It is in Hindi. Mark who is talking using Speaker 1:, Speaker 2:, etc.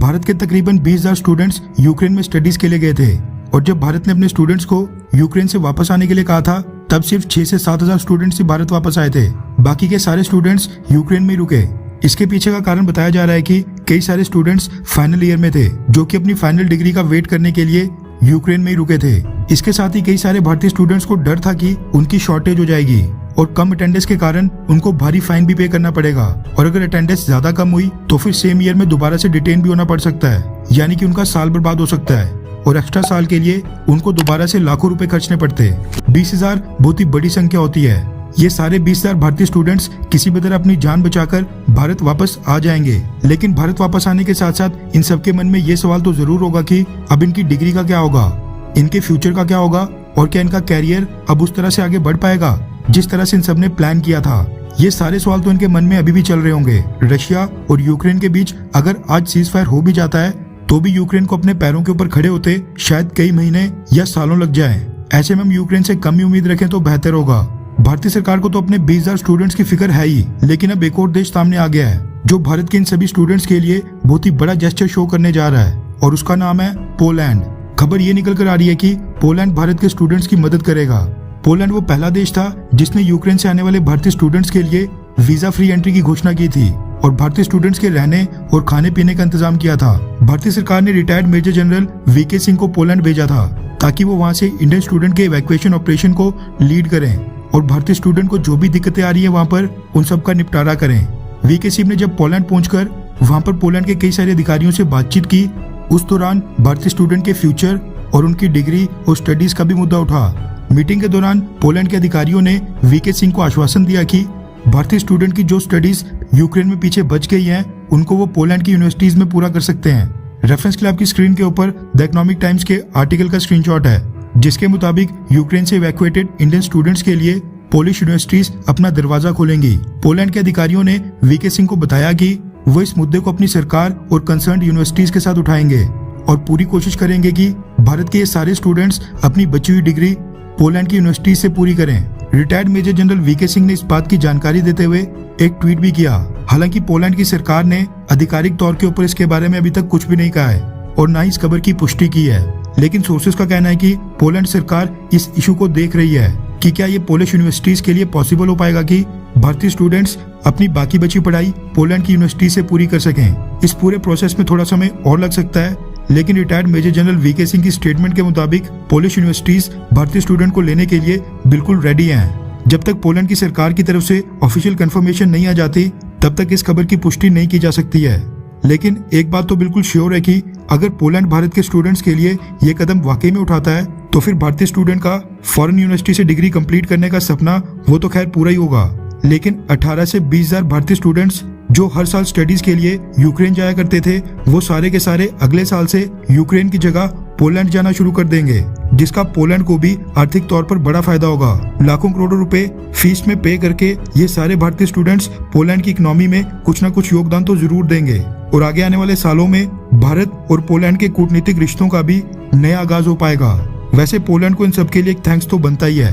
Speaker 1: भारत के तकरीबन 20,000 स्टूडेंट्स यूक्रेन में स्टडीज के लिए गए थे और जब भारत ने अपने स्टूडेंट्स को यूक्रेन से वापस आने के लिए कहा था तब सिर्फ 6 से 7,000 स्टूडेंट्स ही भारत वापस आए थे। बाकी के सारे स्टूडेंट्स यूक्रेन में ही रुके। इसके पीछे का कारण बताया जा रहा है कि कई सारे स्टूडेंट्स फाइनल ईयर में थे जो कि अपनी फाइनल डिग्री का वेट करने के लिए यूक्रेन में ही रुके थे। इसके साथ ही कई सारे भारतीय स्टूडेंट्स को डर था कि उनकी शॉर्टेज हो जाएगी और कम अटेंडेंस के कारण उनको भारी फाइन भी पे करना पड़ेगा और अगर अटेंडेंस ज्यादा कम हुई तो फिर सेम ईयर में दोबारा से डिटेन भी होना पड़ सकता है, यानी कि उनका साल बर्बाद हो सकता है और एक्स्ट्रा साल के लिए उनको दोबारा से लाखों रुपए खर्चने पड़ते। 20,000 बहुत ही बड़ी संख्या होती है। ये सारे 20,000 भारतीय स्टूडेंट्स किसी भी तरह अपनी जान बचाकर भारत वापस आ जाएंगे, लेकिन भारत वापस आने के साथ साथ इन सबके मन में ये सवाल तो जरूर होगा कि अब इनकी डिग्री का क्या होगा, इनके फ्यूचर का क्या होगा और क्या इनका कैरियर अब उस तरह से आगे बढ़ पाएगा जिस तरह से इन सब ने प्लान किया था। ये सारे सवाल तो इनके मन में अभी भी चल रहे होंगे। रशिया और यूक्रेन के बीच अगर आज सीज फायर हो भी जाता है तो भी यूक्रेन को अपने पैरों के ऊपर खड़े होते शायद कई महीने या सालों लग जाए। ऐसे में हम यूक्रेन से कम ही उम्मीद रखें तो बेहतर होगा। भारतीय सरकार को तो अपने 20,000 स्टूडेंट्स की फिक्र है ही, लेकिन अब एक और देश सामने आ गया है जो भारत के इन सभी स्टूडेंट्स के लिए बहुत ही बड़ा जेस्चर शो करने जा रहा है और उसका नाम है पोलैंड। खबर ये निकल कर आ रही है कि पोलैंड भारत के स्टूडेंट्स की मदद करेगा। पोलैंड वो पहला देश था जिसने यूक्रेन से आने वाले भारतीय स्टूडेंट्स के लिए वीजा फ्री एंट्री की घोषणा की थी और भारतीय स्टूडेंट्स के रहने और खाने पीने का इंतजाम किया था। भारतीय सरकार ने retired major general VK Singh को पोलैंड भेजा था ताकि वो वहां से इंडियन स्टूडेंट के इवैक्यूएशन ऑपरेशन को लीड करें और भारतीय स्टूडेंट को जो भी दिक्कतें आ रही है वहां पर उन सब का निपटारा करें। वीके सिंह ने जब पोलैंड पहुंचकर वहां पर पोलैंड के कई सारे अधिकारियों से बातचीत की, उस दौरान भारतीय स्टूडेंट के फ्यूचर और उनकी डिग्री और स्टडीज का भी मुद्दा उठा। मीटिंग के दौरान पोलैंड के अधिकारियों ने वीके सिंह को आश्वासन दिया कि भारतीय स्टूडेंट की जो स्टडीज यूक्रेन में पीछे बच गई हैं उनको वो पोलैंड की यूनिवर्सिटीज में पूरा कर सकते हैं। रेफरेंस के लिए आपकी स्क्रीन के ऊपर द इकोनॉमिक टाइम्स के आर्टिकल का स्क्रीनशॉट है जिसके मुताबिक यूक्रेन से इवैक्यूएटेड इंडियन स्टूडेंट्स के लिए पोलिश यूनिवर्सिटीज अपना दरवाजा खोलेंगी। पोलैंड के अधिकारियों ने वीके सिंह को बताया कि वो इस मुद्दे को अपनी सरकार और कंसर्न यूनिवर्सिटीज के साथ उठाएंगे और पूरी कोशिश करेंगे कि भारत के ये सारे स्टूडेंट्स अपनी बची हुई डिग्री पोलैंड की यूनिवर्सिटी से पूरी करें। Retired major general VK Singh ने इस बात की जानकारी देते हुए एक ट्वीट भी किया। हालांकि पोलैंड की सरकार ने आधिकारिक तौर के ऊपर इसके बारे में अभी तक कुछ भी नहीं कहा है और ना ही इस खबर की पुष्टि की है, लेकिन सोर्सेस का कहना है कि पोलैंड सरकार इस इशू को देख रही है कि क्या ये पोलिश यूनिवर्सिटीज के लिए पॉसिबल हो पाएगा कि भारतीय स्टूडेंट्स अपनी बाकी बची पढ़ाई पोलैंड की यूनिवर्सिटी से पूरी कर सकें। इस पूरे प्रोसेस में थोड़ा समय और लग सकता है, लेकिन retired major general VK Singh की स्टेटमेंट के मुताबिक पोलिश यूनिवर्सिटीज भारतीय स्टूडेंट को लेने के लिए बिल्कुल रेडी हैं। जब तक पोलैंड की सरकार की तरफ से ऑफिशियल कंफर्मेशन नहीं आ जाती तब तक इस खबर की पुष्टि नहीं की जा सकती है। लेकिन एक बात तो बिल्कुल श्योर है कि अगर पोलैंड भारत के स्टूडेंट्स के लिए ये कदम वाकई में उठाता है तो फिर भारतीय स्टूडेंट का फॉरेन यूनिवर्सिटी से डिग्री कंप्लीट करने का सपना वो तो खैर पूरा ही होगा, लेकिन 18 से 20,000 भारतीय स्टूडेंट्स जो हर साल स्टडीज के लिए यूक्रेन जाया करते थे वो सारे के सारे अगले साल से यूक्रेन की जगह पोलैंड जाना शुरू कर देंगे, जिसका पोलैंड को भी आर्थिक तौर पर बड़ा फायदा होगा। लाखों करोड़ों रुपए फीस में पे करके ये सारे भारतीय स्टूडेंट्स पोलैंड की इकोनॉमी में कुछ न कुछ योगदान तो जरूर देंगे और आगे आने वाले सालों में भारत और पोलैंड के कूटनीतिक रिश्तों का भी नया आगाज हो पाएगा। वैसे पोलैंड को इन सब के लिए एक थैंक्स तो बनता ही है।